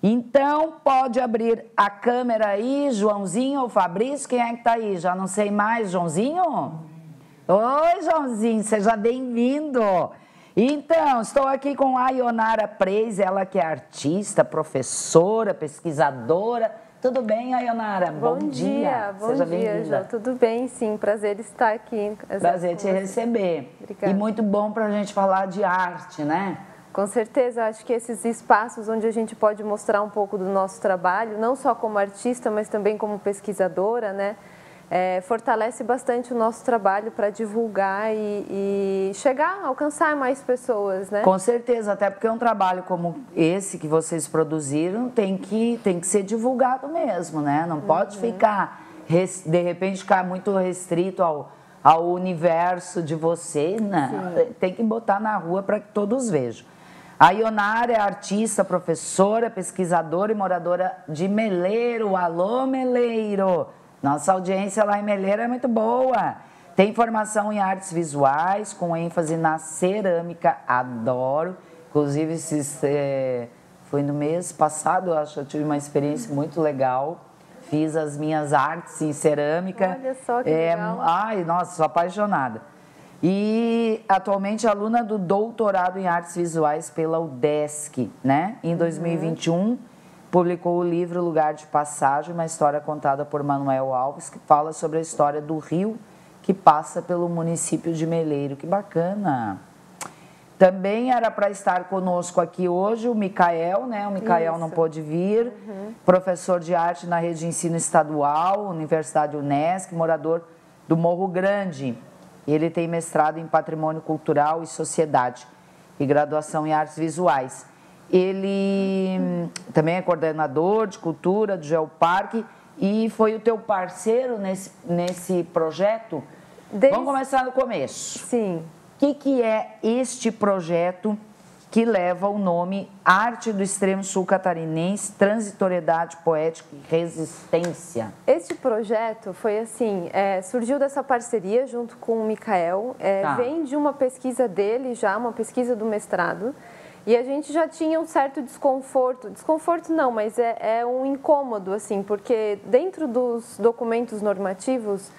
Então, pode abrir a câmera aí, Joãozinho ou Fabrício, quem é que tá aí? Já não sei mais, Joãozinho? Oi, Joãozinho, seja bem-vindo. Então, estou aqui com a Ionara Preis, ela que é artista, professora, pesquisadora. Tudo bem, Ionara? Bom dia. Seja bem-vinda. Tudo bem, sim, prazer estar aqui. Prazer te receber. Obrigada. E muito bom para a gente falar de arte, né? Com certeza, acho que esses espaços onde a gente pode mostrar um pouco do nosso trabalho, não só como artista, mas também como pesquisadora, né? Fortalece bastante o nosso trabalho para divulgar e chegar, alcançar mais pessoas, né? Com certeza, até porque um trabalho como esse que vocês produziram tem que ser divulgado mesmo, né? Não pode ficar, de repente, ficar muito restrito ao universo de vocês, né? Tem que botar na rua para que todos vejam. A Ionara é artista, professora, pesquisadora e moradora de Meleiro. Alô, Meleiro! Nossa audiência lá em Meleiro é muito boa. Tem formação em artes visuais, com ênfase na cerâmica, adoro. Inclusive, foi no mês passado, eu acho, eu tive uma experiência muito legal. Fiz as minhas artes em cerâmica. Olha só que legal. Ai, nossa, sou apaixonada. E atualmente aluna do doutorado em artes visuais pela UDESC, né? Em 2021, publicou o livro Lugar de Passagem, uma história contada por Manuel Alves, que fala sobre a história do rio que passa pelo município de Meleiro. Que bacana! Também era para estar conosco aqui hoje o Micael, né? O Micael não pôde vir, professor de arte na rede de ensino estadual, Universidade Unesc, morador do Morro Grande. Ele tem mestrado em Patrimônio Cultural e Sociedade e graduação em Artes Visuais. Ele também é coordenador de cultura do Geoparque e foi o teu parceiro nesse projeto? Vamos começar no começo. Sim. O que é este projeto que leva o nome Arte do Extremo Sul Catarinense, Transitoriedade Poética e Resistência? Este projeto foi assim, surgiu dessa parceria junto com o Micael, vem de uma pesquisa dele já, uma pesquisa do mestrado, e a gente já tinha um certo desconforto não, mas é um incômodo, assim, porque dentro dos documentos normativos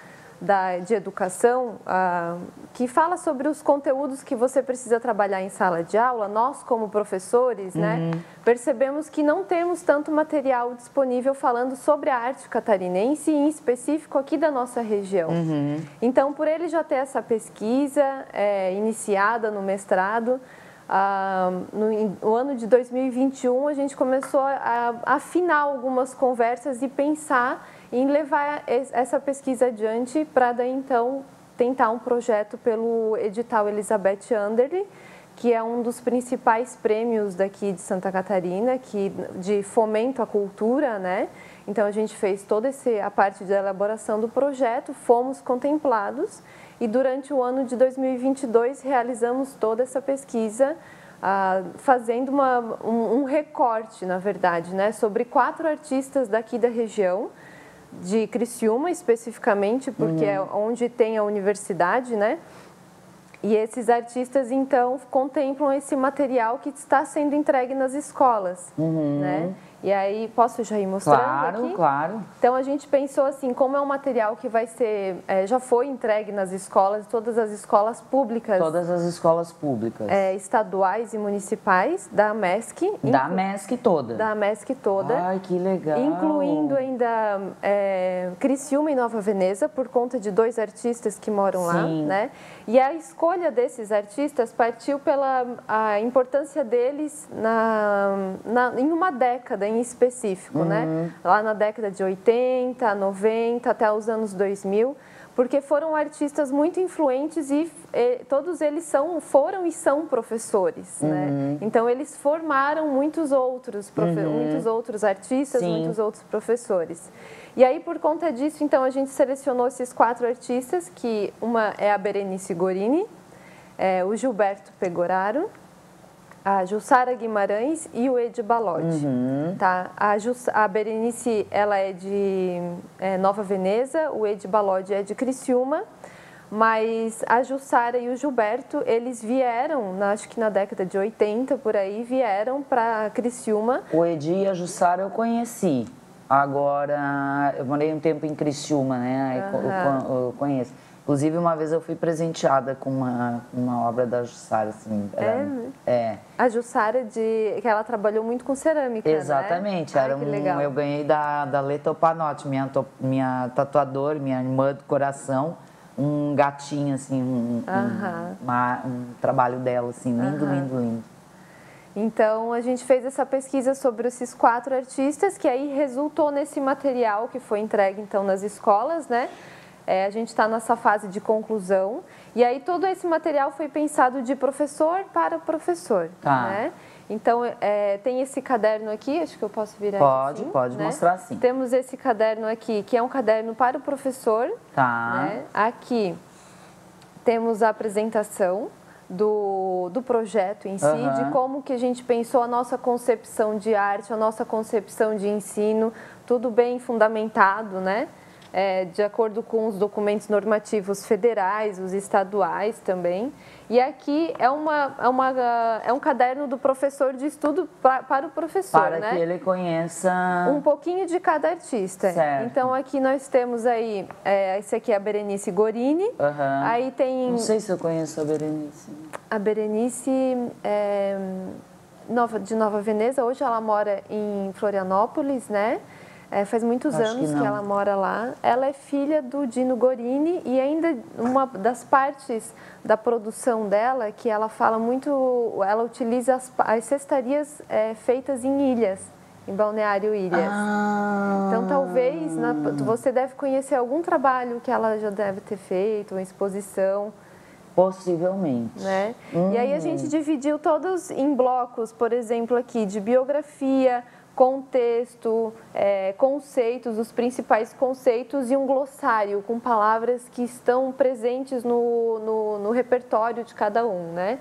de educação, que fala sobre os conteúdos que você precisa trabalhar em sala de aula, nós como professores, né, percebemos que não temos tanto material disponível falando sobre a arte catarinense, em específico aqui da nossa região. Então, por ele já ter essa pesquisa iniciada no mestrado, no ano de 2021 a gente começou a afinar algumas conversas e pensar em levar essa pesquisa adiante para daí então tentar um projeto pelo edital Elizabeth Anderle, que é um dos principais prêmios daqui de Santa Catarina, de fomento à cultura, né? Então a gente fez toda a parte da elaboração do projeto, fomos contemplados e durante o ano de 2022 realizamos toda essa pesquisa, fazendo um recorte, na verdade, né, sobre 4 artistas daqui da região, de Criciúma especificamente, porque é onde tem a universidade, né? E esses artistas, então, contemplam esse material que está sendo entregue nas escolas, né? E aí, posso já ir mostrando aqui? Claro. Então, a gente pensou assim, como é um material que vai ser, já foi entregue nas escolas, todas as escolas públicas. Todas as escolas públicas. Estaduais e municipais, da MESC. Da MESC toda? Da MESC toda. Ai, que legal. Incluindo ainda Criciúma e Nova Veneza, por conta de 2 artistas que moram lá, né? E a escolha desses artistas partiu pela importância deles em uma década em específico, né? Lá na década de 80, 90, até os anos 2000, porque foram artistas muito influentes e todos eles foram e são professores, né? Então, eles formaram muitos outros artistas, muitos outros professores. E aí, por conta disso, então, a gente selecionou esses 4 artistas, que uma é a Berenice Gorini, o Gilberto Pegoraro, a Jussara Guimarães e o Edi Balodi. Tá? A Berenice, ela é de Nova Veneza, o Edi Balodi é de Criciúma, Mas a Jussara e o Gilberto, eles vieram, acho que na década de 80, por aí, vieram para Criciúma. O Edi e a Jussara eu conheci. Agora, eu morei um tempo em Criciúma, né? Aí eu conheço. Inclusive, uma vez eu fui presenteada com uma obra da Jussara, assim. A Jussara, que ela trabalhou muito com cerâmica, exatamente. Né? Era legal. Eu ganhei da Leta Opanotti, minha tatuadora, minha irmã do coração, um gatinho, assim, um trabalho dela, assim, lindo, lindo, lindo. Então, a gente fez essa pesquisa sobre esses 4 artistas, que aí resultou nesse material que foi entregue, então, nas escolas, né? A gente está nessa fase de conclusão. E aí, todo esse material foi pensado de professor para professor, né? Então, tem esse caderno aqui, acho que eu posso virar assim, pode né? mostrar sim. Temos esse caderno aqui, que é um caderno para o professor. Né? Aqui temos a apresentação do projeto em si, de como que a gente pensou a nossa concepção de arte, a nossa concepção de ensino, tudo bem fundamentado, né? De acordo com os documentos normativos federais, os estaduais também. E aqui é um caderno do professor de estudo para o professor, para que ele conheça um pouquinho de cada artista. Certo. Então aqui nós temos aí, esse aqui é a Berenice Gorini. Aí tem... Não sei se eu conheço a Berenice. A Berenice de Nova Veneza, hoje ela mora em Florianópolis, né? Faz muitos anos que ela mora lá. Ela é filha do Dino Gorini e ainda uma das partes da produção dela que ela fala muito, ela utiliza as cestarias feitas em ilhas, em Balneário Ilhas. Então talvez você deve conhecer algum trabalho que ela já deve ter feito, uma exposição. Possivelmente. Né? E aí a gente dividiu todos em blocos, por exemplo, aqui de biografia, contexto, conceitos, os principais conceitos e um glossário com palavras que estão presentes no repertório de cada um, né?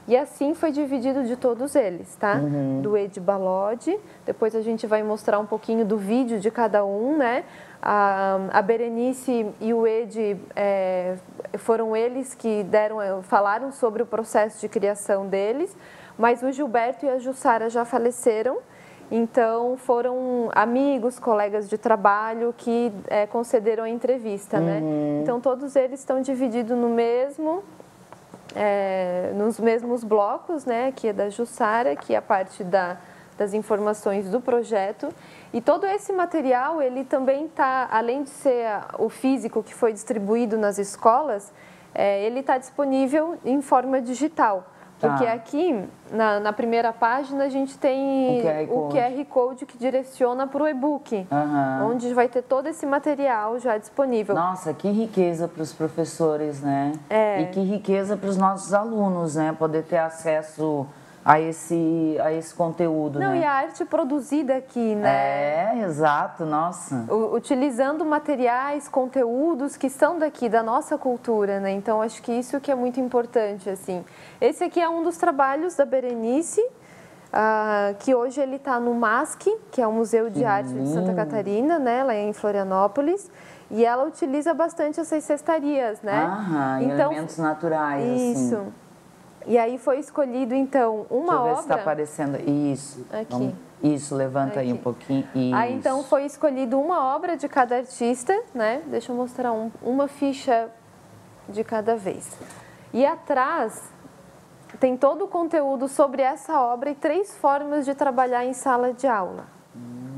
E assim foi dividido de todos eles, tá? Do Edi Balodi, depois a gente vai mostrar um pouquinho do vídeo de cada um, né? A Berenice e o Edi foram eles que falaram sobre o processo de criação deles, mas o Gilberto e a Jussara já faleceram. Então, foram amigos, colegas de trabalho que concederam a entrevista, né? Então, todos eles estão divididos nos mesmos blocos, né? Aqui é da Jussara, que é a parte das informações do projeto. E todo esse material, ele também está, além de ser o físico que foi distribuído nas escolas, ele está disponível em forma digital. Porque aqui, na primeira página, a gente tem o QR Code que direciona para o e-book, onde vai ter todo esse material já disponível. Nossa, que riqueza para os professores, né? E que riqueza para os nossos alunos, né? Poder ter acesso a esse conteúdo, Não, né? E a arte produzida aqui, né? Exato, nossa. Utilizando materiais, conteúdos que são daqui, da nossa cultura, né? Então, acho que isso que é muito importante, assim. Esse aqui é um dos trabalhos da Berenice, que hoje ele está no MASC, que é o Museu de Arte de Santa Catarina, né? Lá em Florianópolis. E ela utiliza bastante essas cestarias, né? Então, elementos naturais, isso. Assim. E aí foi escolhido, então, uma obra... Deixa eu ver se está aparecendo. Isso. Aqui. Isso, levanta aí um pouquinho. Isso. Aí, então, foi escolhido uma obra de cada artista, né? Deixa eu mostrar uma ficha de cada vez. E atrás tem todo o conteúdo sobre essa obra e 3 formas de trabalhar em sala de aula,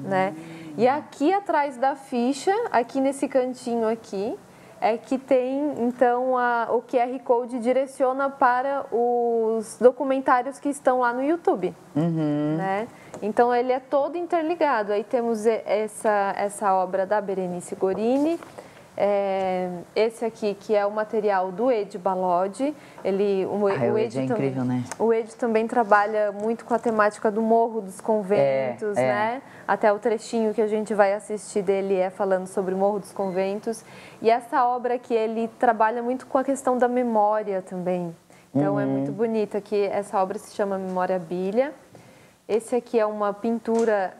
né? E aqui atrás da ficha, aqui nesse cantinho aqui, que tem, então, o QR Code direciona para os documentários que estão lá no YouTube, né? Então, ele é todo interligado. Aí temos essa obra da Berenice Gorini, esse aqui, que é o material do Edi Balodi. O Edi é incrível, né? O Edi também trabalha muito com a temática do Morro dos Conventos, né? Até o trechinho que a gente vai assistir dele falando sobre o Morro dos Conventos. E essa obra que ele trabalha muito com a questão da memória também. Então, é muito bonita, que essa obra se chama Memória Bíblia. Esse aqui é uma pintura,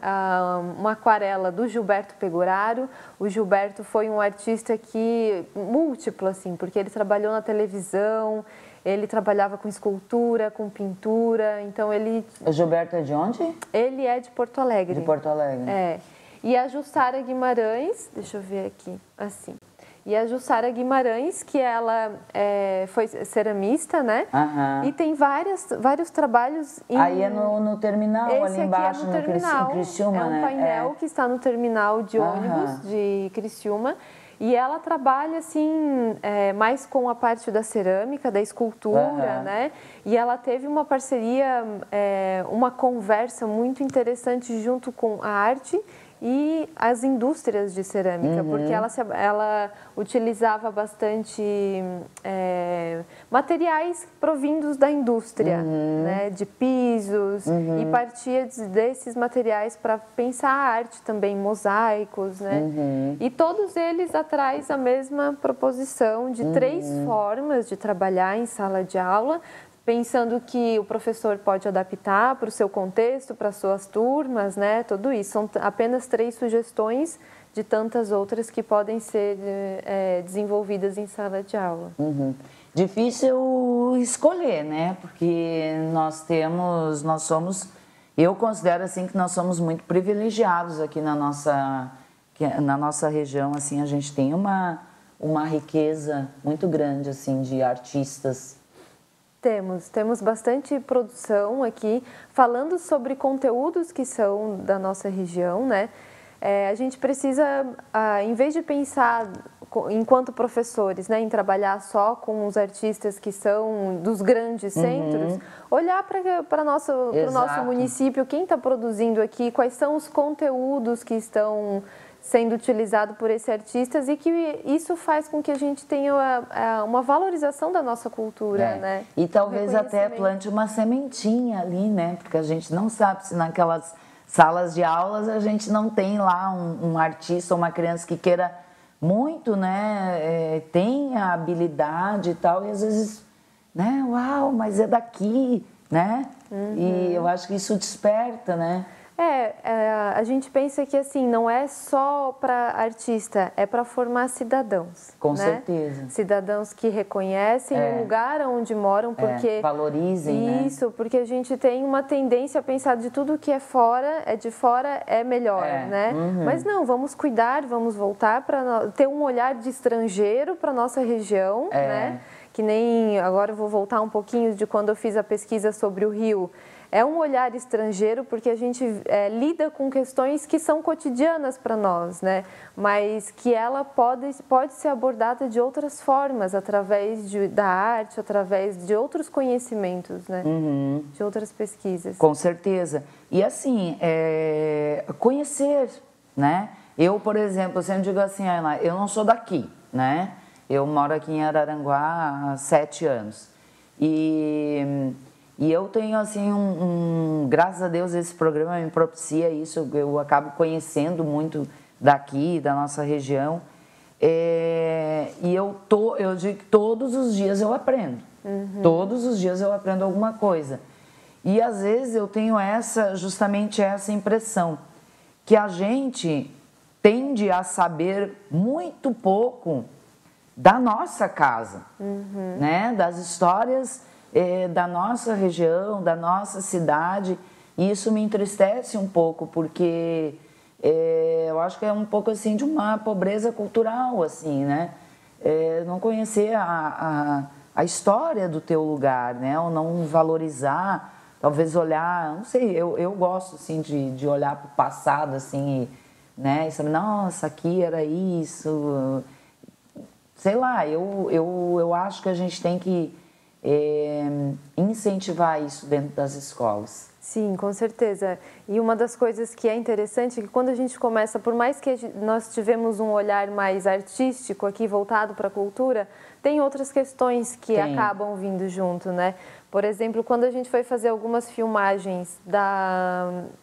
uma aquarela do Gilberto Pegoraro. O Gilberto foi um artista que múltiplo, assim, porque ele trabalhou na televisão, ele trabalhava com escultura, com pintura, então ele... O Gilberto é de onde? Ele é de Porto Alegre. De Porto Alegre. É. E a Jussara Guimarães, deixa eu ver aqui, assim... E a Jussara Guimarães, que ela foi ceramista, né? Aham. E tem vários trabalhos... Aí é no terminal, ali embaixo, no terminal. Em Criciúma, é um painel que está no terminal de ônibus de Criciúma. E ela trabalha, assim, mais com a parte da cerâmica, da escultura, né? E ela teve uma parceria, uma conversa muito interessante junto com a arte e as indústrias de cerâmica, porque ela utilizava bastante materiais provindos da indústria, né, de pisos, e partia desses materiais para pensar a arte também, mosaicos, né? E todos eles atrás a mesma proposição de 3 formas de trabalhar em sala de aula, pensando que o professor pode adaptar para o seu contexto, para as suas turmas, né? Tudo isso. São apenas 3 sugestões de tantas outras que podem ser desenvolvidas em sala de aula. Difícil escolher, né? Porque eu considero assim que nós somos muito privilegiados aqui na nossa região, assim, a gente tem uma riqueza muito grande, assim, de artistas. Temos bastante produção aqui, falando sobre conteúdos que são da nossa região, né? A gente precisa, em vez de pensar, enquanto professores, né, em trabalhar só com os artistas que são dos grandes centros, olhar para o nosso município, quem está produzindo aqui, quais são os conteúdos que estão sendo utilizado por esses artistas e que isso faz com que a gente tenha uma valorização da nossa cultura, né? E talvez até plante uma sementinha ali, né? Porque a gente não sabe se naquelas salas de aulas a gente não tem lá um artista ou uma criança que queira muito, né? Tem a habilidade e tal, e às vezes, né? Uau, mas é daqui, né? E eu acho que isso desperta, né? A gente pensa que assim, não é só para artista, é para formar cidadãos. Com né? certeza. Cidadãos que reconhecem o lugar onde moram, porque... valorizem, isso, porque a gente tem uma tendência a pensar de tudo que é de fora é melhor, né? Mas não, vamos cuidar, vamos voltar para ter um olhar de estrangeiro para nossa região, né? Que nem, agora eu vou voltar um pouquinho de quando eu fiz a pesquisa sobre o Rio. É um olhar estrangeiro porque a gente lida com questões que são cotidianas para nós, né? Mas que ela pode ser abordada de outras formas, através da arte, através de outros conhecimentos, né? De outras pesquisas. Com certeza. E assim, conhecer, né? Eu, por exemplo, sempre digo assim, Ana, eu não sou daqui, né? Eu moro aqui em Araranguá há 7 anos. E eu tenho, assim, graças a Deus, esse programa me propicia isso, eu acabo conhecendo muito daqui, da nossa região. E eu digo que todos os dias eu aprendo. Todos os dias eu aprendo alguma coisa. E, às vezes, eu tenho justamente essa impressão, que a gente tende a saber muito pouco da nossa casa, né? Das histórias da nossa região, da nossa cidade, e isso me entristece um pouco, porque eu acho que é um pouco assim de uma pobreza cultural, assim, né? Não conhecer a história do teu lugar, né? Ou não valorizar, talvez olhar, não sei, eu gosto assim de olhar para o passado, assim, né? E saber, nossa, aqui era isso, sei lá, eu acho que a gente tem que incentivar isso dentro das escolas. Sim, com certeza. E uma das coisas que é interessante é que quando a gente começa, por mais que nós tivemos um olhar mais artístico aqui, voltado para a cultura, tem outras questões que acabam vindo junto, né? Por exemplo, quando a gente foi fazer algumas filmagens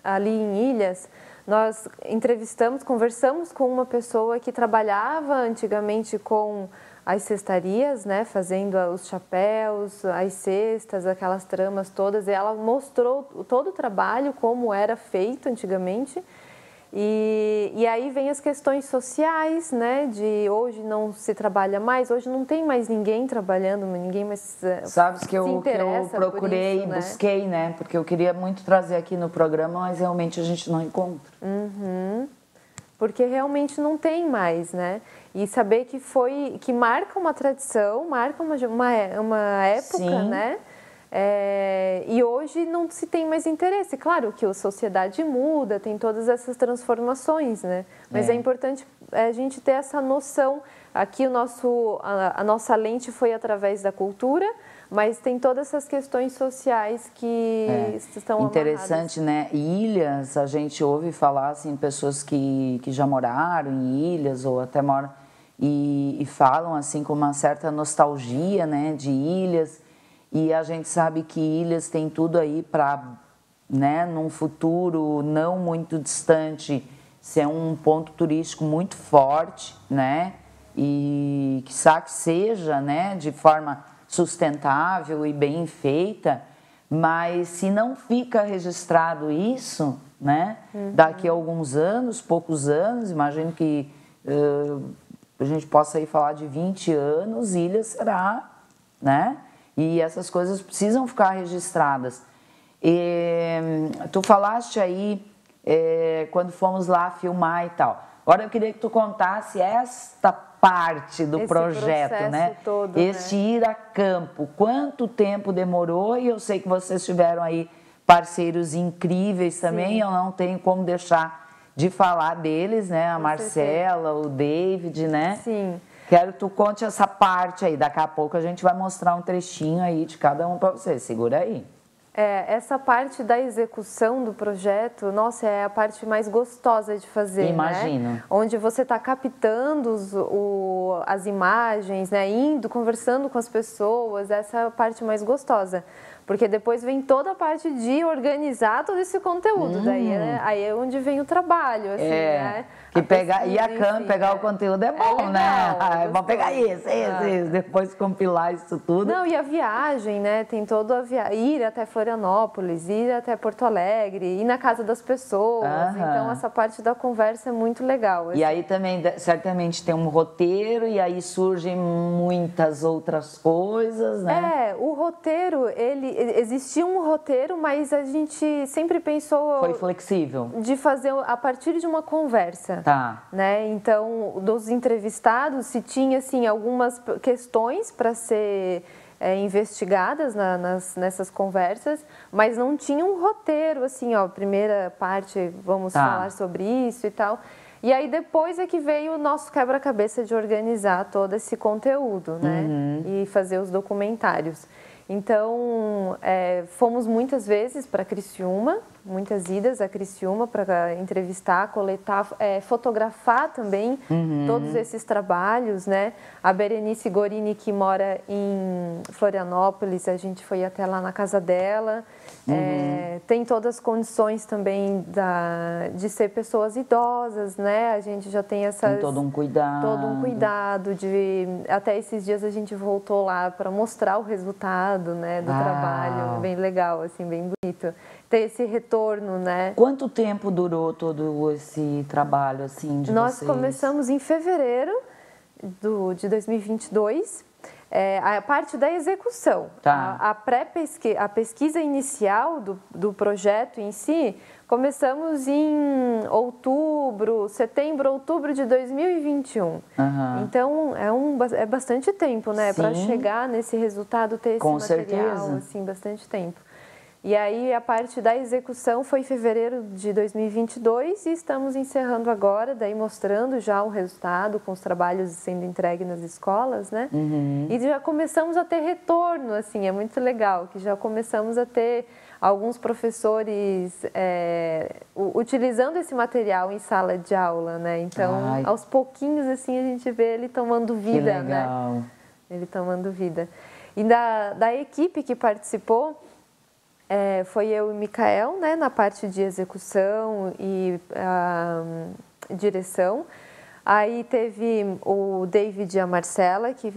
ali em Ilhas, nós conversamos com uma pessoa que trabalhava antigamente com as cestarias, né, fazendo os chapéus, as cestas, aquelas tramas todas, e ela mostrou todo o trabalho, como era feito antigamente. E aí vem as questões sociais, né, de hoje não se trabalha mais, hoje não tem mais ninguém trabalhando, ninguém mais Sabes que eu procurei e busquei, né, porque eu queria muito trazer aqui no programa, mas realmente a gente não encontra. Porque realmente não tem mais, né, e saber que marca uma tradição, marca uma época, sim, né, e hoje não se tem mais interesse. Claro que a sociedade muda, tem todas essas transformações, né? Mas é importante a gente ter essa noção. Aqui a nossa lente foi através da cultura, mas tem todas essas questões sociais que estão interessante, amarradas. Né? Ilhas, a gente ouve falar assim, pessoas que já moraram em ilhas ou até moram e falam assim com uma certa nostalgia, né, de ilhas. E a gente sabe que Ilhas tem tudo aí para, né, num futuro não muito distante, ser um ponto turístico muito forte, né? E que seja, né, de forma sustentável e bem feita, mas se não fica registrado isso, né, daqui a alguns anos, poucos anos, imagino que a gente possa aí falar de 20 anos, Ilhas será, né? E essas coisas precisam ficar registradas. Tu falaste aí quando fomos lá filmar e tal. Agora eu queria que tu contasse esta parte do projeto, né? Todo, este ir a campo. Quanto tempo demorou? E eu sei que vocês tiveram aí parceiros incríveis também. Sim. Eu não tenho como deixar de falar deles, né? A Marcela, o David, né? Sim. Quero que tu conte essa parte aí. Daqui a pouco a gente vai mostrar um trechinho aí de cada um para você. Segura aí. Essa parte da execução do projeto, nossa, é a parte mais gostosa de fazer, imagino, né? Onde você está captando as imagens, né? Conversando com as pessoas, essa é a parte mais gostosa. Porque depois vem toda a parte de organizar todo esse conteúdo. Daí aí é onde vem o trabalho, assim, né? Que pegar o conteúdo é bom, legal, né? Vamos pegar isso, depois compilar isso tudo. Não, e a viagem, né? Tem todo ir até Florianópolis, ir até Porto Alegre, ir na casa das pessoas. Então, essa parte da conversa é muito legal. Assim. E aí também, certamente, tem um roteiro e aí surgem muitas outras coisas, né? O roteiro, existia um roteiro, mas a gente sempre pensou... Foi flexível. De fazer a partir de uma conversa. Tá. Né? Então, dos entrevistados, se tinha, assim, algumas questões para ser investigadas nessas conversas, mas não tinha um roteiro, assim, primeira parte, vamos falar sobre isso e tal. E aí depois é que veio o nosso quebra-cabeça de organizar todo esse conteúdo, né? E fazer os documentários. Então, fomos muitas vezes para Criciúma, muitas idas a Criciúma para entrevistar, coletar, fotografar também todos esses trabalhos, né? A Berenice Gorini, que mora em Florianópolis, a gente foi até lá na casa dela. Tem todas as condições também de ser pessoas idosas, né? A gente já tem essas... Tem todo um cuidado. Todo um cuidado. Até esses dias a gente voltou lá para mostrar o resultado, né, do trabalho. Bem legal, assim, bem bonito. Ter esse retorno, né? Quanto tempo durou todo esse trabalho, assim, de Nós vocês? começamos em fevereiro de 2022. A parte da execução. Tá. A pesquisa inicial do projeto em si, começamos em setembro, outubro de 2021. Então, é bastante tempo, né? Para chegar nesse resultado, ter esse material, assim, bastante tempo. E aí, a parte da execução foi em fevereiro de 2022 e estamos encerrando agora, daí mostrando já o resultado com os trabalhos sendo entregues nas escolas, né? E já começamos a ter retorno, assim, é muito legal, que já começamos a ter alguns professores utilizando esse material em sala de aula, né? Então, aos pouquinhos, assim, a gente vê ele tomando vida, que legal. Né? Ele tomando vida. E da equipe que participou, Foi eu e Micael, né, na parte de execução e direção. Aí teve o David e a Marcela, que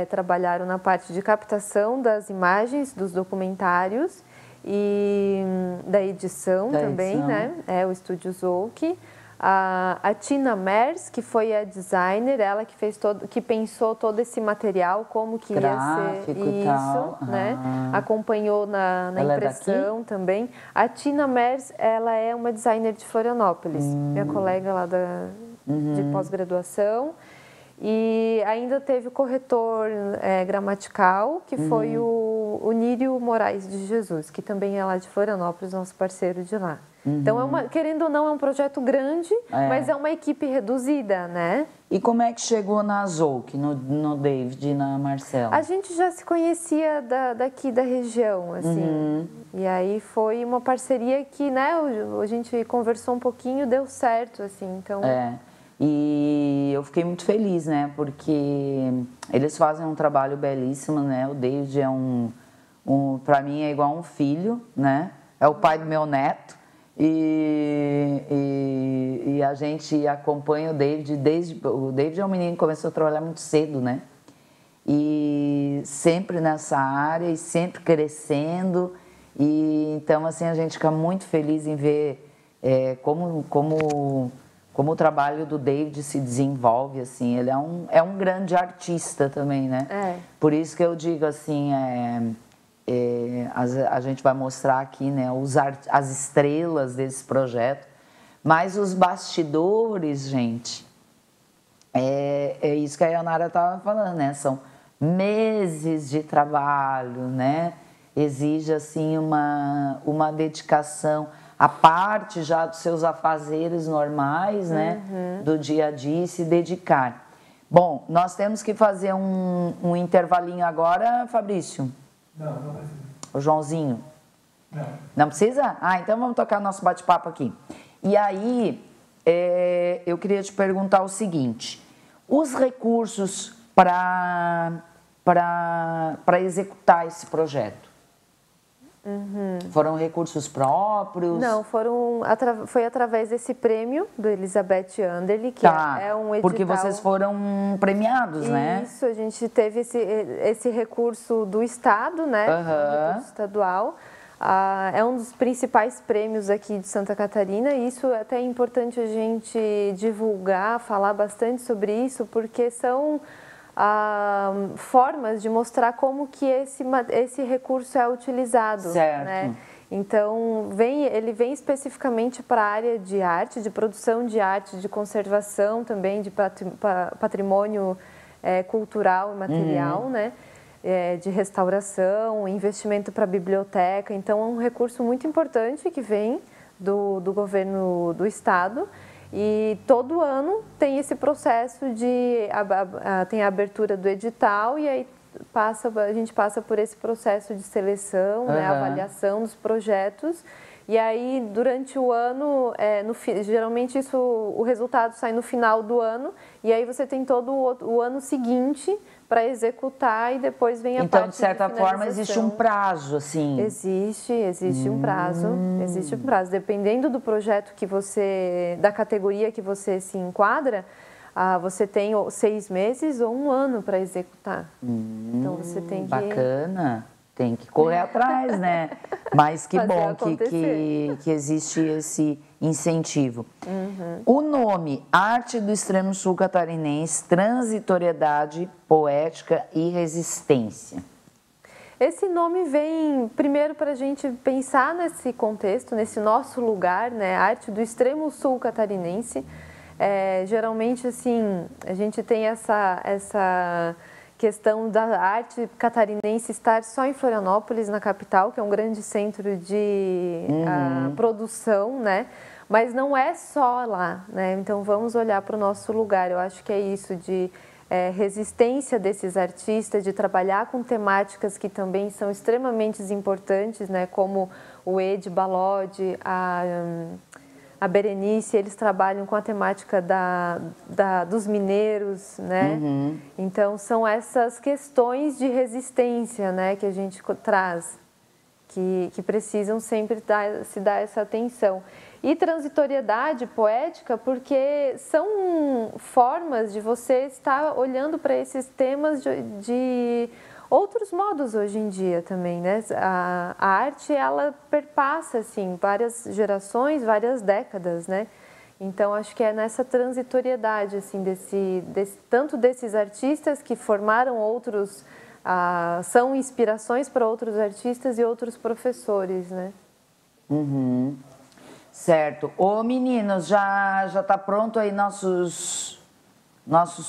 trabalharam na parte de captação das imagens, dos documentários e da edição também, né? O Estúdio Zouk. A Tina Mers, que foi a designer, ela que fez que pensou todo esse material, como que gráfico ia ser isso, né? Acompanhou na impressão também. A Tina Mers, ela é uma designer de Florianópolis, minha colega lá de pós-graduação. E ainda teve o corretor gramatical, que foi o Nírio Moraes de Jesus, que também é lá de Florianópolis, nosso parceiro de lá. Então, querendo ou não, é um projeto grande, mas é uma equipe reduzida, né? E como é que chegou na Zouk, no David e na Marcela? A gente já se conhecia daqui da região, assim. E aí foi uma parceria que, né, a gente conversou um pouquinho, deu certo, assim, então... E eu fiquei muito feliz, né, porque eles fazem um trabalho belíssimo, né, o David é para mim é igual um filho, né, é o pai do meu neto, e a gente acompanha o David o David é um menino que começou a trabalhar muito cedo, né, e sempre nessa área e sempre crescendo, e então assim a gente fica muito feliz em ver como o trabalho do David se desenvolve, assim, ele é um grande artista também, né? Por isso que eu digo assim, a gente vai mostrar aqui, né, as estrelas desse projeto, mas os bastidores, gente, é isso que a Ionara estava falando, né? São meses de trabalho, né? Exige, assim, uma dedicação, a parte já dos seus afazeres normais, né, do dia a dia, e se dedicar. Bom, nós temos que fazer um intervalinho agora, Fabrício? Não precisa. O Joãozinho? Não. Não precisa? Então vamos tocar nosso bate-papo aqui. E aí, eu queria te perguntar o seguinte, os recursos para executar esse projeto, foram recursos próprios? Não, foi através desse prêmio do Elizabeth Anderle, que é um edital... Porque vocês foram premiados, né? Isso, a gente teve esse recurso do Estado, né? Recurso estadual. É um dos principais prêmios aqui de Santa Catarina, e isso é até importante a gente divulgar, falar bastante sobre isso, porque são... formas de mostrar como que esse recurso é utilizado, certo, né? Então, ele vem especificamente para a área de arte, de produção de arte, de conservação também, de patrimônio cultural e material, né? De restauração, investimento para a biblioteca. Então, é um recurso muito importante que vem do governo do Estado. E todo ano tem esse processo tem a abertura do edital, e aí a gente passa por esse processo de seleção, né, avaliação dos projetos. E aí, durante o ano, geralmente o resultado sai no final do ano, e aí você tem todo o ano seguinte para executar, e depois vem a parte de finalização. Então, de certa forma, existe um prazo, assim? Existe um prazo, existe um prazo. Dependendo do projeto da categoria que você se enquadra, você tem 6 meses ou 1 ano para executar. Então, você tem que... Bacana. Tem que correr atrás, né? Mas que bom que existe esse incentivo. O nome Arte do Extremo Sul Catarinense, Transitoriedade, Poética e Resistência. Esse nome vem primeiro para a gente pensar nesse contexto, nesse nosso lugar, né? Arte do Extremo Sul Catarinense. Geralmente, assim, a gente tem essa questão da arte catarinense estar só em Florianópolis, na capital, que é um grande centro de produção, né? Mas não é só lá, né? Então, vamos olhar para o nosso lugar. Eu acho que é isso, de resistência desses artistas, de trabalhar com temáticas que também são extremamente importantes, né? Como o Ed Balodi, a Berenice, eles trabalham com a temática dos mineiros, né? Então, são essas questões de resistência, né, que a gente traz. que precisam sempre se dar essa atenção. E transitoriedade poética, porque são formas de você estar olhando para esses temas de outros modos hoje em dia também, né? A arte, ela perpassa, assim, várias gerações, várias décadas, né? Então, acho que é nessa transitoriedade, assim, tanto desses artistas que formaram outros, são inspirações para outros artistas e outros professores, né? Uhum. Certo. Ô, meninos, já tá pronto aí nossos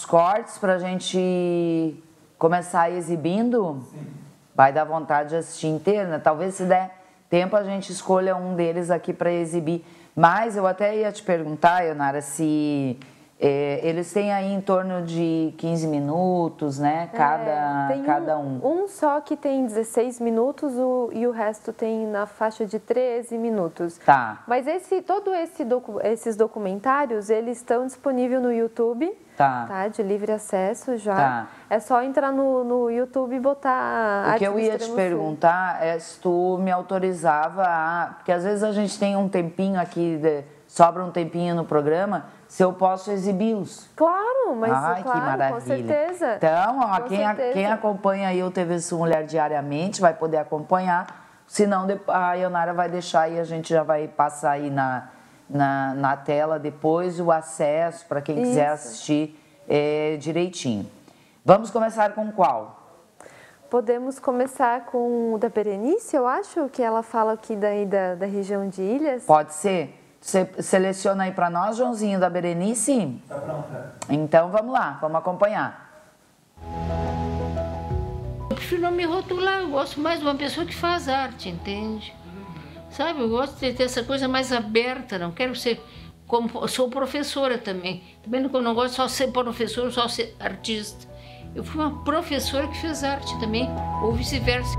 cortes para a gente começar exibindo? Sim. Vai dar vontade de assistir inteiro, né? Talvez, se der tempo, a gente escolha um deles aqui para exibir. Mas eu até ia te perguntar, Ionara, se eles têm aí em torno de 15 minutos, né? Cada um. Um só que tem 16 minutos e o resto tem na faixa de 13 minutos. Tá. Mas esses documentários, eles estão disponíveis no YouTube. Tá, de livre acesso já. Tá. É só entrar no YouTube e botar... O que eu ia te perguntar é se tu me autorizava porque às vezes a gente tem um tempinho aqui, sobra um tempinho no programa, se eu posso exibi-los. Claro, mas claro, que maravilha. Com certeza. Então, quem acompanha aí o TV Sul Mulher diariamente vai poder acompanhar, senão a Ionara vai deixar e a gente já vai passar aí na tela depois o acesso para quem quiser assistir direitinho. Vamos começar com qual? Podemos começar com o da Berenice, eu acho, que ela fala aqui daí da região de Ilhas. Pode ser. Você seleciona aí para nós, Joãozinho, da Berenice? Tá pronta. Então vamos lá, vamos acompanhar. Eu prefiro não me rotular, eu gosto mais de uma pessoa que faz arte, entende? Sabe, eu gosto de ter essa coisa mais aberta, não quero ser como... Sou professora também. Também não gosto só de ser professora, só ser artista. Eu fui uma professora que fez arte também, ou vice-versa.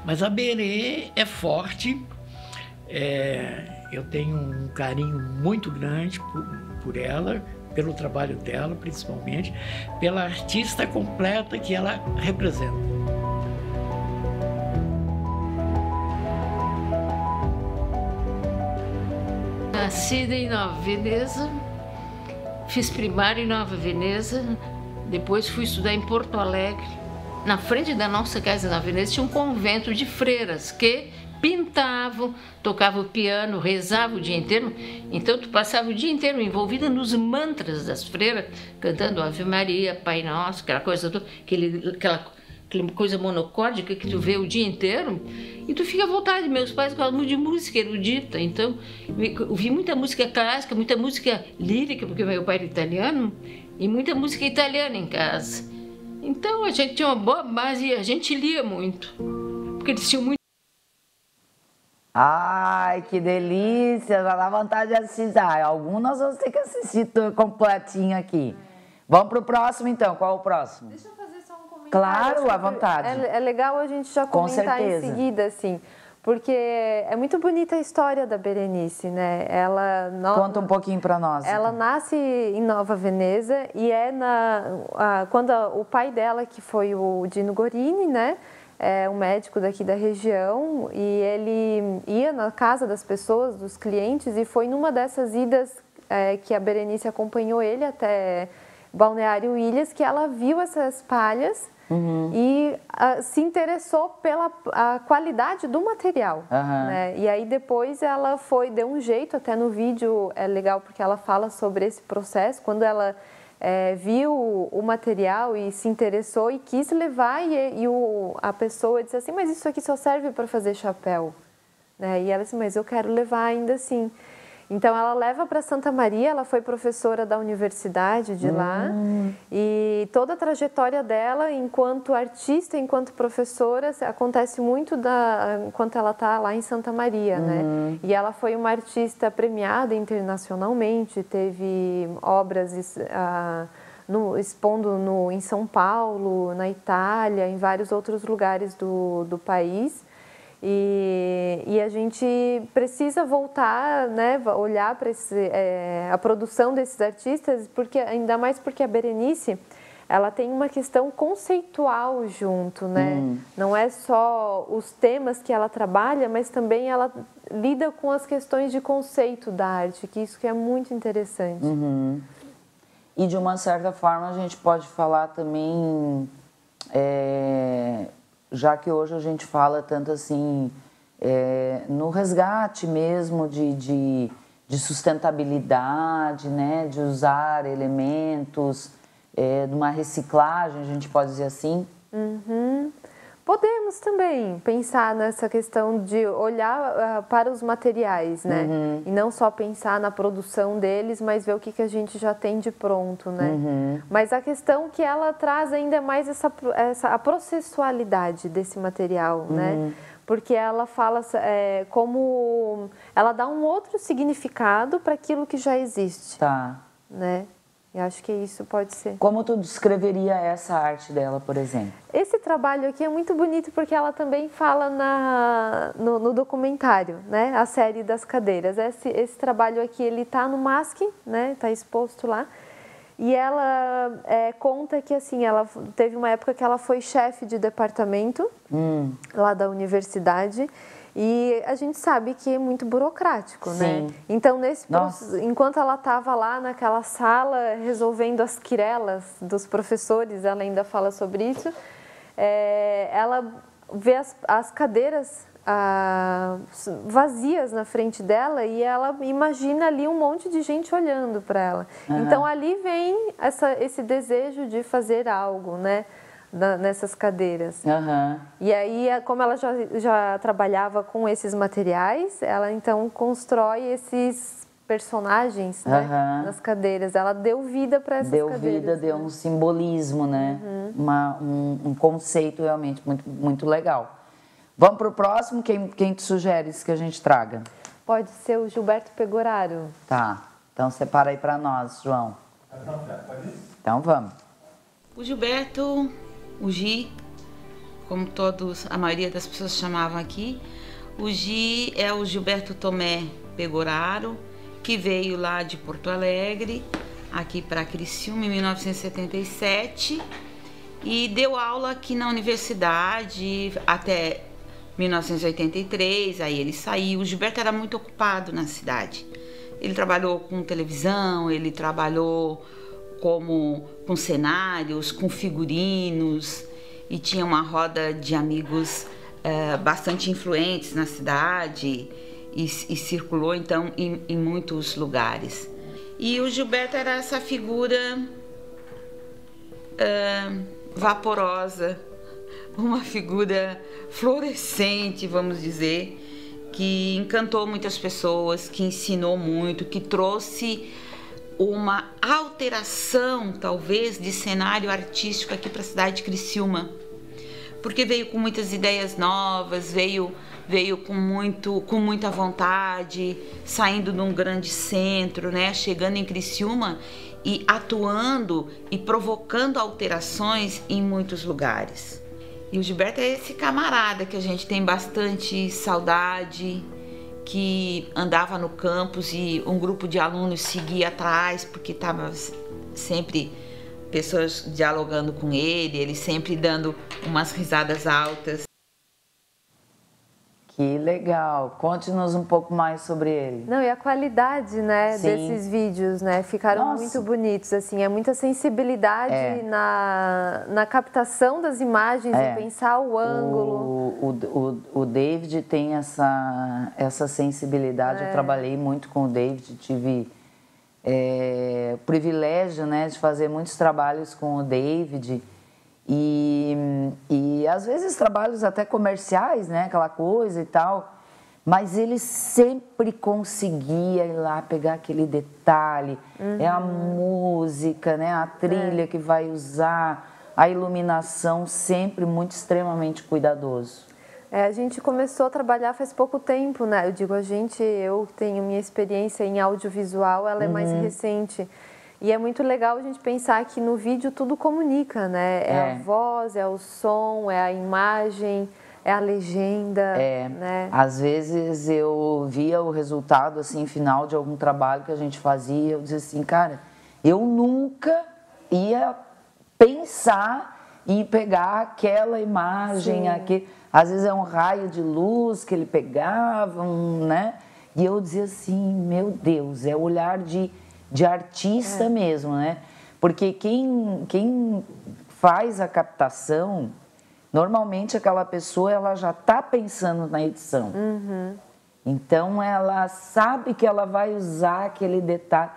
Mas a Berê é forte, eu tenho um carinho muito grande por ela, pelo trabalho dela principalmente, pela artista completa que ela representa. Nascida em Nova Veneza, fiz primário em Nova Veneza, depois fui estudar em Porto Alegre. Na frente da nossa casa na Veneza tinha um convento de freiras que pintavam, tocavam piano, rezavam o dia inteiro. Então tu passava o dia inteiro envolvida nos mantras das freiras, cantando Ave Maria, Pai Nosso, aquela coisa toda, aquela coisa monocórdica que tu vê o dia inteiro, e tu fica à vontade. Meus pais gostam muito de música erudita, então eu vi muita música clássica, muita música lírica, porque meu pai era italiano, e muita música italiana em casa. Então a gente tinha uma boa base e a gente lia muito, porque eles tinham muito. Ai, que delícia, já dá vontade de assistir. Algum nós vamos ter que assistir completinho aqui. Vamos pro próximo então, qual é o próximo? Deixa eu fazer só um comentário. Claro, à vontade. É legal a gente já comentar em seguida, assim, porque é muito bonita a história da Berenice, né? Conta um pouquinho para nós. Ela nasce em Nova Veneza e quando o pai dela, que foi o Dino Gorini, né? É um médico daqui da região, e ele ia na casa das pessoas, dos clientes, e foi numa dessas idas que a Berenice acompanhou ele até Balneário Ilhas, que ela viu essas palhas. Uhum. E se interessou pela qualidade do material, né? E aí depois ela deu um jeito, até no vídeo é legal porque ela fala sobre esse processo, quando ela viu o material e se interessou e quis levar, a pessoa disse assim, mas isso aqui só serve para fazer chapéu, né? E ela disse, mas eu quero levar ainda assim. Então, ela leva para Santa Maria, ela foi professora da universidade de lá, e toda a trajetória dela, enquanto artista, enquanto professora, acontece muito enquanto ela está lá em Santa Maria, né? E ela foi uma artista premiada internacionalmente, teve obras expondo em São Paulo, na Itália, em vários outros lugares do país. E a gente precisa voltar, né, olhar para a produção desses artistas, ainda mais porque a Berenice, ela tem uma questão conceitual junto, né? Não é só os temas que ela trabalha, mas também ela lida com as questões de conceito da arte, que isso que é muito interessante. E de uma certa forma a gente pode falar também, já que hoje a gente fala tanto assim, no resgate mesmo de sustentabilidade, né? De usar elementos, de uma reciclagem, a gente pode dizer assim? Podemos também pensar nessa questão de olhar para os materiais, né? E não só pensar na produção deles, mas ver o que a gente já tem de pronto, né? Mas a questão que ela traz ainda é mais a processualidade desse material, né? Porque ela fala como... Ela dá um outro significado para aquilo que já existe. Tá. Né? Eu acho que isso pode ser. Como tu descreveria essa arte dela, por exemplo? Esse trabalho aqui é muito bonito porque ela também fala no documentário, né? A série das cadeiras. Esse trabalho aqui, ele está no MASP, né? Está exposto lá. E ela conta que, assim, ela teve uma época que ela foi chefe de departamento lá da universidade. E a gente sabe que é muito burocrático, né? Então, enquanto ela estava lá naquela sala resolvendo as quirelas dos professores, ela ainda fala sobre isso, ela vê as cadeiras vazias na frente dela e ela imagina ali um monte de gente olhando para ela. Então, ali vem esse desejo de fazer algo, né? Nessas cadeiras. E aí, como ela já trabalhava com esses materiais, ela então constrói esses personagens, né, nas cadeiras. Ela deu vida para essas cadeiras. Deu vida, deu um simbolismo, né? Um conceito realmente muito legal. Vamos para o próximo? Quem te sugere que a gente traga? Pode ser o Gilberto Pegoraro. Tá. Então, separa aí para nós, João. Então, vamos. O Gilberto... O Gi, como a maioria das pessoas chamavam aqui, o Gi é o Gilberto Tomé Pegoraro, que veio lá de Porto Alegre, aqui para Criciúma em 1977, e deu aula aqui na universidade até 1983, aí ele saiu. O Gilberto era muito ocupado na cidade. Ele trabalhou com televisão, ele trabalhou com cenários, com figurinos, e tinha uma roda de amigos bastante influentes na cidade e circulou então em muitos lugares. E o Gilberto era essa figura vaporosa, uma figura fluorescente, vamos dizer, que encantou muitas pessoas, que ensinou muito, que trouxe uma alteração, talvez, de cenário artístico aqui para a cidade de Criciúma, porque veio com muitas ideias novas, veio com muita vontade, saindo de um grande centro, né, chegando em Criciúma e atuando e provocando alterações em muitos lugares. E o Gilberto é esse camarada que a gente tem bastante saudade, que andava no campus e um grupo de alunos seguia atrás, porque estava sempre pessoas dialogando com ele sempre dando umas risadas altas. Que legal! Conte-nos um pouco mais sobre ele. Não, e a qualidade, né, desses vídeos, né, ficaram muito bonitos, assim, é muita sensibilidade na captação das imagens e pensar o ângulo. O David tem essa sensibilidade, eu trabalhei muito com o David, tive o privilégio, né, de fazer muitos trabalhos com o David. E às vezes trabalhos até comerciais, né, aquela coisa e tal, mas ele sempre conseguia ir lá pegar aquele detalhe, a música, né, a trilha que vai usar, a iluminação, sempre muito extremamente cuidadoso. A gente começou a trabalhar faz pouco tempo, né, eu digo eu tenho minha experiência em audiovisual, ela é mais recente. E é muito legal a gente pensar que no vídeo tudo comunica, né? É a voz, é o som, é a imagem, é a legenda, né? Às vezes eu via o resultado, assim, final de algum trabalho que a gente fazia, eu dizia assim, cara, eu nunca ia pensar em pegar aquela imagem, às vezes é um raio de luz que ele pegava, né? E eu dizia assim, meu Deus, é olhar de artista mesmo, né? Porque quem faz a captação, normalmente aquela pessoa ela já está pensando na edição. Então ela sabe que ela vai usar aquele detalhe.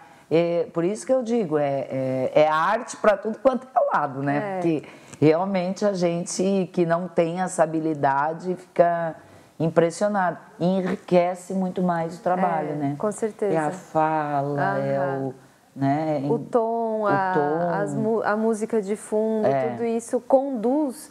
Por isso que eu digo, é arte para tudo quanto é lado, né? Porque realmente a gente que não tem essa habilidade fica impressionado. E enriquece muito mais o trabalho, né? Com certeza. É a fala, né? O tom, a música de fundo, tudo isso conduz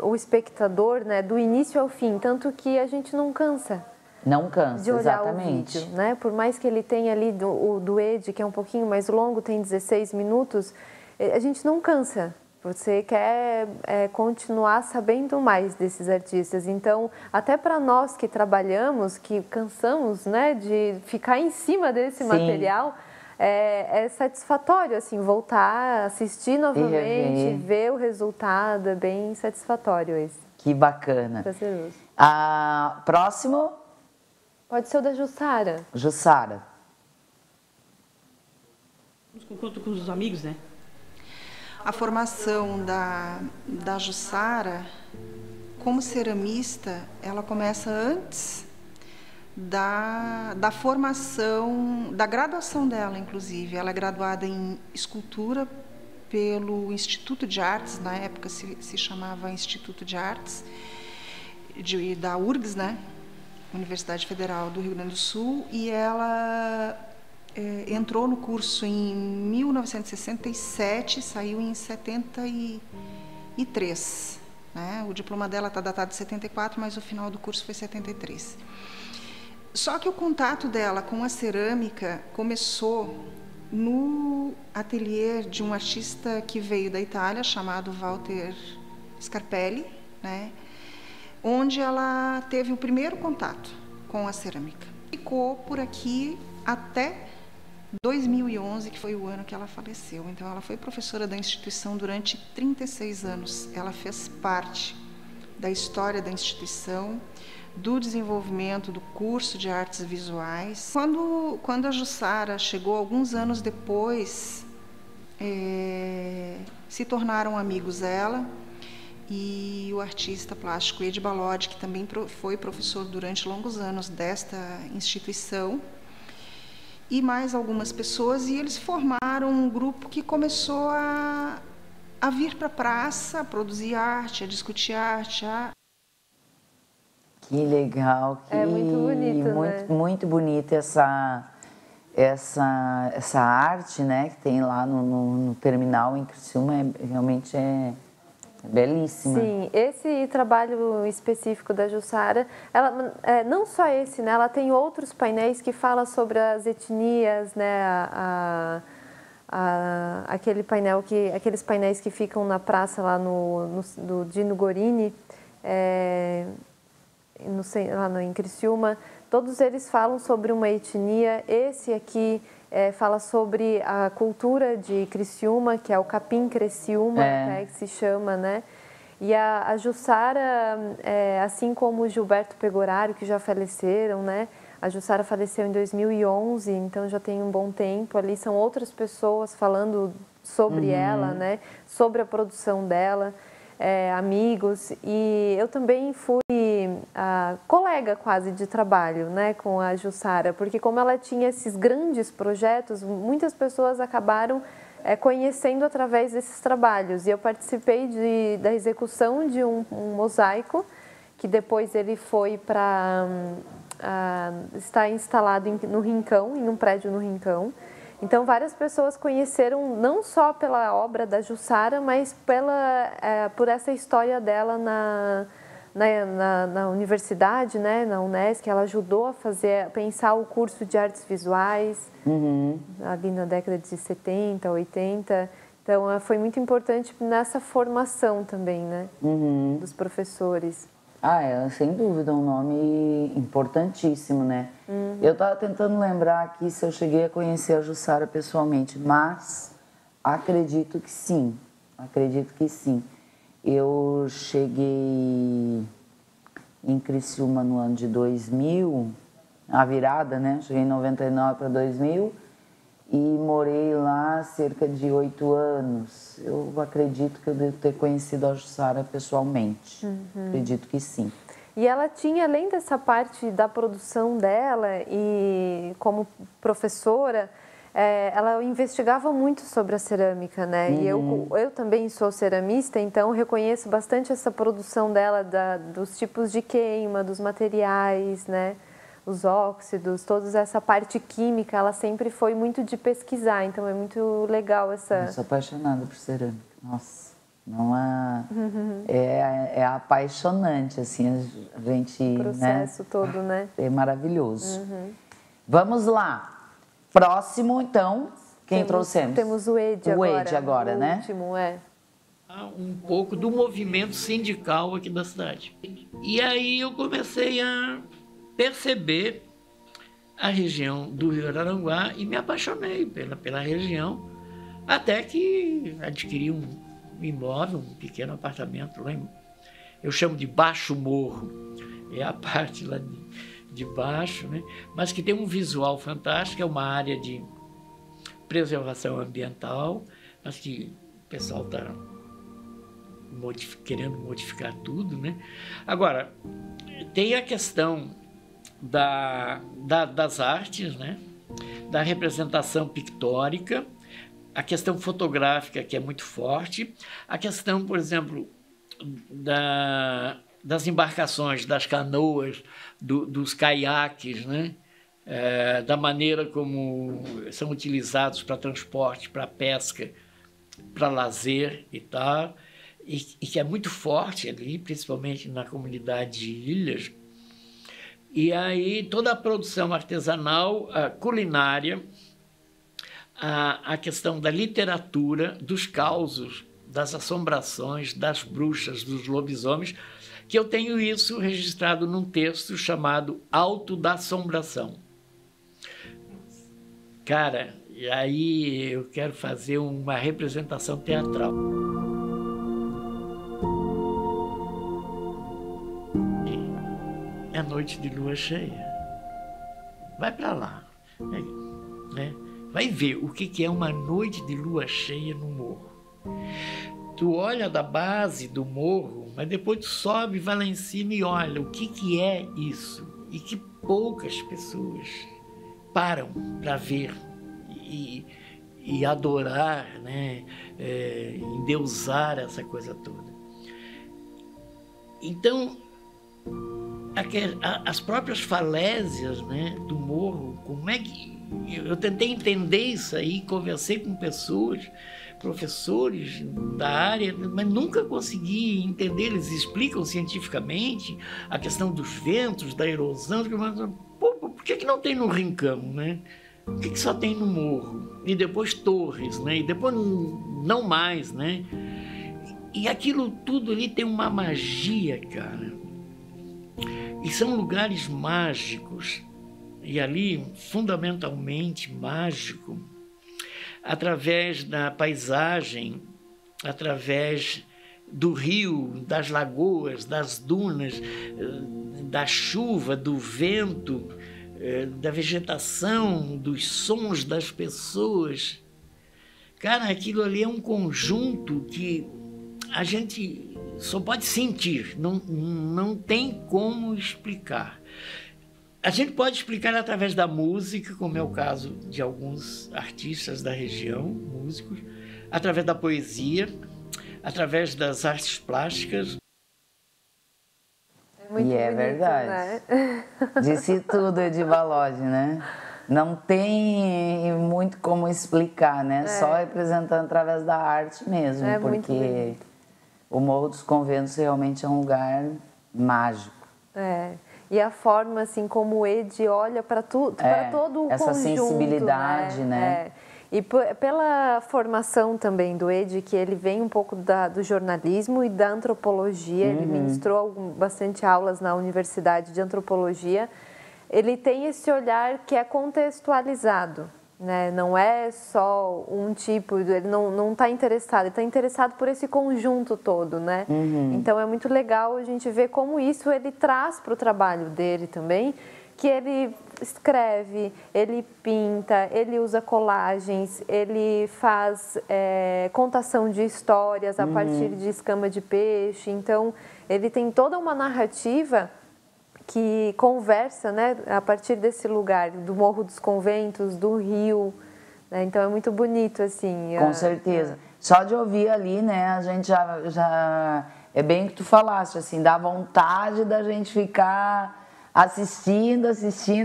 o espectador, né, do início ao fim, tanto que a gente não cansa. Não cansa, de olhar exatamente. o vídeo, né? Por mais que ele tenha ali o duet, que é um pouquinho mais longo, tem 16 minutos, a gente não cansa. Você quer continuar sabendo mais desses artistas. Então, até para nós que trabalhamos, que cansamos, né, de ficar em cima desse material, é satisfatório, assim, voltar, assistir novamente, ver o resultado, é bem satisfatório esse. Que bacana. Prazeroso. Próximo? Pode ser o da Jussara. Jussara. Conto com os amigos, né? A formação da Jussara, como ceramista, ela começa antes da formação, da graduação dela, inclusive. Ela é graduada em escultura pelo Instituto de Artes, na época se chamava Instituto de Artes, da URGS, né? Universidade Federal do Rio Grande do Sul, e ela entrou no curso em 1967, saiu em 73. Né? O diploma dela está datado de 74, mas o final do curso foi 73. Só que o contato dela com a cerâmica começou no ateliê de um artista que veio da Itália, chamado Walter Scarpelli, né? Onde ela teve o primeiro contato com a cerâmica. Ficou por aqui até 2011, que foi o ano que ela faleceu. Então, ela foi professora da instituição durante 36 anos. Ela fez parte da história da instituição, do desenvolvimento do curso de artes visuais. Quando a Jussara chegou, alguns anos depois, se tornaram amigos ela e o artista plástico Edi Balodi, que também foi professor durante longos anos desta instituição, e mais algumas pessoas, e eles formaram um grupo que começou a vir para a praça, a produzir arte, a discutir arte. Que legal, é muito bonito, né? Muito bonita essa arte, né, que tem lá no terminal em Criciúma, realmente é belíssima. Sim, esse trabalho específico da Jussara, ela, não só esse, né, ela tem outros painéis que falam sobre as etnias, né, aquele painel aqueles painéis que ficam na praça lá do Dino Gorini, lá em Criciúma, todos eles falam sobre uma etnia. Esse aqui fala sobre a cultura de Criciúma, que é o Capim Criciúma, que se chama, né? E a Jussara, assim como o Gilberto Pegoraro, que já faleceram, né? A Jussara faleceu em 2011, então já tem um bom tempo. Ali são outras pessoas falando sobre ela, né? Sobre a produção dela. Amigos, e eu também fui colega quase de trabalho, né, com a Jussara, porque como ela tinha esses grandes projetos, muitas pessoas acabaram conhecendo através desses trabalhos, e eu participei da execução de um mosaico, que depois ele foi para estar instalado no Rincão, em um prédio no Rincão. Então, várias pessoas conheceram não só pela obra da Jussara, mas por essa história dela na universidade, né, na Unesc. Ela ajudou a pensar o curso de artes visuais, ali na década de 70, 80. Então, foi muito importante nessa formação também, né, dos professores. Sem dúvida, um nome importantíssimo, né? Eu estava tentando lembrar aqui se eu cheguei a conhecer a Jussara pessoalmente, mas Acredito que sim, acredito que sim. Eu cheguei em Criciúma no ano de 2000, a virada, né? Cheguei em 99 para 2000 e morei lá cerca de 8 anos. Eu acredito que eu devo ter conhecido a Jussara pessoalmente. Acredito que sim. E ela tinha, além dessa parte da produção dela e como professora, ela investigava muito sobre a cerâmica, né? E eu também sou ceramista, então reconheço bastante essa produção dela, dos tipos de queima, dos materiais, né? Os óxidos, toda essa parte química, ela sempre foi muito de pesquisar, então é muito legal essa... Eu sou apaixonada por cerâmica, nossa, não é apaixonante, assim, a gente... O processo, né? Todo, né? É maravilhoso. Vamos lá, próximo, então, quem trouxemos? Temos o Ed agora. O Ed agora, né? O último, Um pouco do movimento sindical aqui da cidade. E aí eu comecei a perceber a região do Rio Araranguá e me apaixonei pela região, até que adquiri um imóvel, um pequeno apartamento lá eu chamo de Baixo Morro, é a parte lá de baixo, né? Mas que tem um visual fantástico, é uma área de preservação ambiental, mas que o pessoal está querendo modificar tudo, né? Agora, tem a questão das artes, né? Da representação pictórica, a questão fotográfica, que é muito forte, a questão, por exemplo, das embarcações, das canoas, dos caiaques, né? Da maneira como são utilizados para transporte, para pesca, para lazer e tal, e que é muito forte ali, principalmente na comunidade de ilhas. E aí toda a produção artesanal, a culinária, a questão da literatura, dos causos, das assombrações, das bruxas, dos lobisomens, que eu tenho isso registrado num texto chamado Alto da Assombração. Cara, e aí eu quero fazer uma representação teatral. É noite de lua cheia. Vai para lá, né? Vai ver o que é uma noite de lua cheia no morro. Tu olha da base do morro, mas depois tu sobe, vai lá em cima e olha o que é isso. E que poucas pessoas param para ver e adorar, né? Endeusar essa coisa toda. Então, as próprias falésias, né, do morro, como é que... Eu tentei entender isso aí, conversei com pessoas, professores da área, mas nunca consegui entender. Eles explicam cientificamente a questão dos ventos, da erosão. Pô, por que não tem no Rincão, né? Por que só tem no morro? E depois Torres, né? E depois não mais, né? E aquilo tudo ali tem uma magia, cara. E são lugares mágicos. E ali, fundamentalmente mágico, através da paisagem, através do rio, das lagoas, das dunas, da chuva, do vento, da vegetação, dos sons das pessoas. Cara, aquilo ali é um conjunto que a gente só pode sentir, não tem como explicar. A gente pode explicar através da música, como é o caso de alguns artistas da região, músicos, através da poesia, através das artes plásticas. É muito bonito, verdade. Né? Disse tudo, Ediva Lodge, né? Não tem muito como explicar, né? Só representando através da arte mesmo, porque o Morro dos Conventos realmente é um lugar mágico. E a forma, assim, como o Ed olha para todo o essa conjunto. Essa sensibilidade, né? E pela formação também do Ed, que ele vem um pouco do jornalismo e da antropologia, ele ministrou bastante aulas na Universidade de Antropologia, ele tem esse olhar que é contextualizado. né? Não é só um tipo, ele não está interessado, ele está interessado por esse conjunto todo, né? Então é muito legal a gente ver como isso ele traz para o trabalho dele também, que ele escreve, ele pinta, ele usa colagens, ele faz contação de histórias a partir de escama de peixe. Então ele tem toda uma narrativa que conversa, né, a partir desse lugar, do Morro dos Conventos, do Rio, né? Então é muito bonito, assim. Com certeza. Só de ouvir ali, né, a gente já... É bem o que tu falaste, assim, dá vontade da gente ficar assistindo,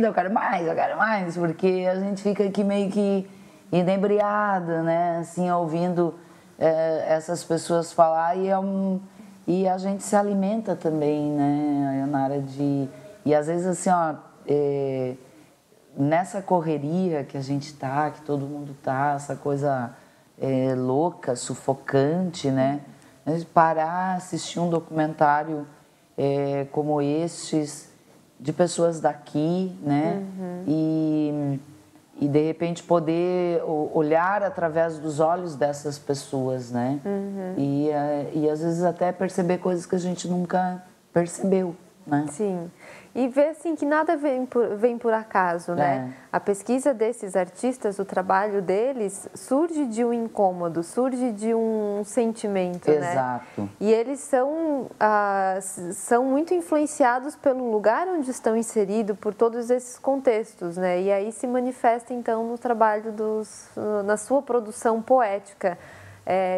eu quero mais, porque a gente fica aqui meio que inebriada, né, assim, ouvindo essas pessoas falar e a gente se alimenta também, né, Ionara, e às vezes assim, ó, nessa correria que a gente tá, que todo mundo tá, essa coisa louca, sufocante, né, parar, assistir um documentário como estes, de pessoas daqui, né, e de repente poder olhar através dos olhos dessas pessoas, né? E às vezes até perceber coisas que a gente nunca percebeu, né? Sim. E ver assim que nada vem por acaso, né? A pesquisa desses artistas, o trabalho deles, surge de um incômodo, surge de um sentimento, né? Exato. E eles são muito influenciados pelo lugar onde estão inseridos, por todos esses contextos, né? E aí se manifesta então no trabalho na sua produção poética.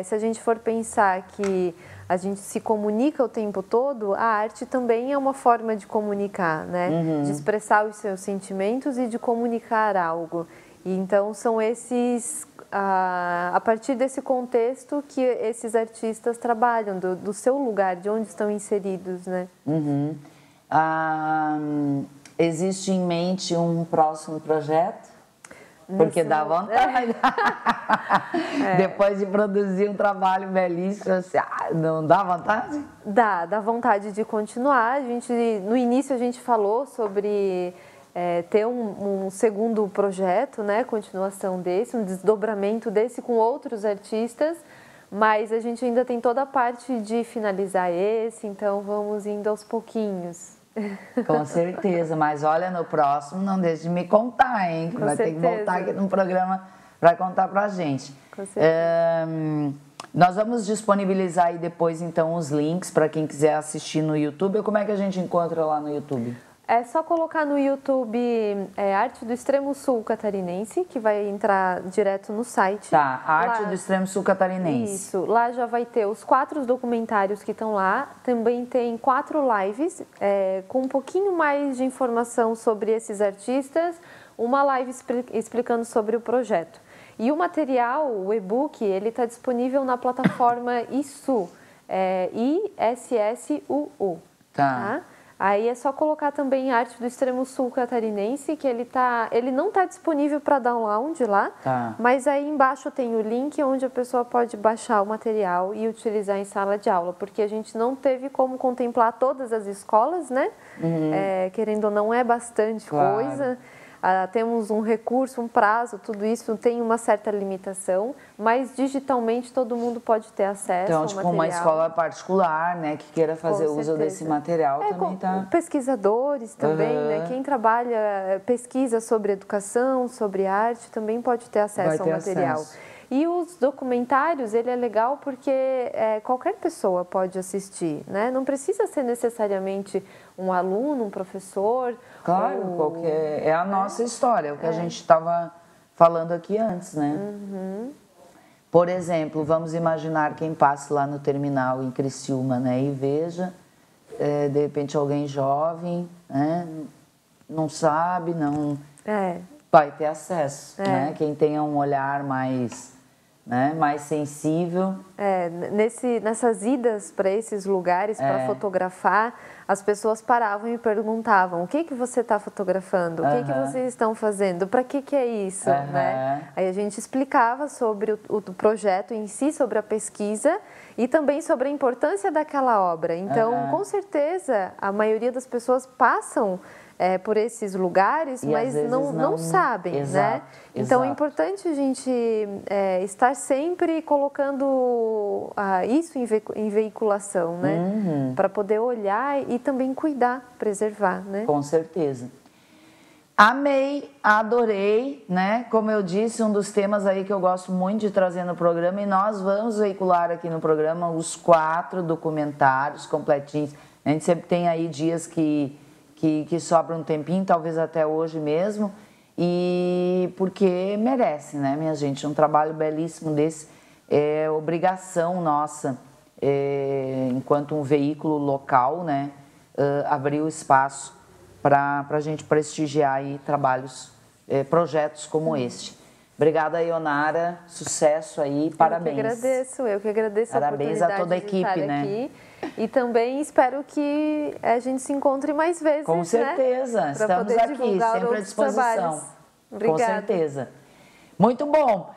Se a gente for pensar que a gente se comunica o tempo todo, a arte também é uma forma de comunicar, né? De expressar os seus sentimentos e de comunicar algo. E então são esses, a partir desse contexto que esses artistas trabalham, do seu lugar, de onde estão inseridos, né? Existe em mente um próximo projeto? Porque dá vontade. Depois de produzir um trabalho belíssimo, assim, não dá vontade? Dá vontade de continuar. No início a gente falou sobre ter um segundo projeto, né? Continuação desse, um desdobramento desse com outros artistas, mas a gente ainda tem toda a parte de finalizar esse, então vamos indo aos pouquinhos. Com certeza, mas olha, no próximo não deixe de me contar, hein? Que vai ter que voltar aqui no programa para contar pra gente. Com certeza. Nós vamos disponibilizar aí depois então os links para quem quiser assistir no YouTube. Como é que a gente encontra lá no YouTube? É só colocar no YouTube Arte do Extremo Sul Catarinense, que vai entrar direto no site. Tá, Arte do Extremo Sul Catarinense. Isso, lá já vai ter os 4 documentários que estão lá. Também tem 4 lives com um pouquinho mais de informação sobre esses artistas. Uma live explicando sobre o projeto. E o material, o e-book, ele está disponível na plataforma ISSU, ISSUU. Tá? Aí é só colocar também Arte do Extremo Sul Catarinense, que ele não está disponível para download lá, mas aí embaixo tem o link onde a pessoa pode baixar o material e utilizar em sala de aula, porque a gente não teve como contemplar todas as escolas, né? Querendo ou não, é bastante coisa. Temos um recurso, um prazo, tudo isso tem uma certa limitação, mas digitalmente todo mundo pode ter acesso ao material. Então, uma escola particular, né, que queira fazer uso desse material também tá... Pesquisadores também, né, quem trabalha, pesquisa sobre educação, sobre arte, também pode ter acesso ao material. E os documentários, ele é legal porque qualquer pessoa pode assistir, né? Não precisa ser necessariamente um aluno, um professor. Claro, é a nossa história, o que a gente estava falando aqui antes, né? Por exemplo, vamos imaginar quem passe lá no terminal em Criciúma, né? E veja, de repente, alguém jovem, né? Não sabe, não... Vai ter acesso, né? Quem tenha um olhar mais... né, mais sensível. Nessas idas para esses lugares para fotografar, as pessoas paravam e perguntavam: o que você está fotografando? O que vocês estão fazendo? Para que é isso? Né? Aí a gente explicava sobre o projeto em si, sobre a pesquisa e também sobre a importância daquela obra. Então, com certeza, a maioria das pessoas passam por esses lugares, mas não sabem, né? Então é importante a gente estar sempre colocando isso em veiculação, né? Para poder olhar e também cuidar, preservar, né? Com certeza. Amei, adorei, né? Como eu disse, um dos temas aí que eu gosto muito de trazer no programa, e nós vamos veicular aqui no programa os 4 documentários completinhos. A gente sempre tem aí dias que sobra um tempinho, talvez até hoje mesmo, e porque merece, né, minha gente? Um trabalho belíssimo desse, é obrigação nossa, enquanto um veículo local, né, abrir o espaço para a gente prestigiar aí trabalhos, projetos como este. Obrigada, Ionara, sucesso aí, parabéns. Eu que agradeço parabéns a oportunidade a toda a equipe, né? Aqui. E também espero que a gente se encontre mais vezes, com certeza, né? Estamos aqui, sempre à disposição. Obrigada. Com certeza. Muito bom.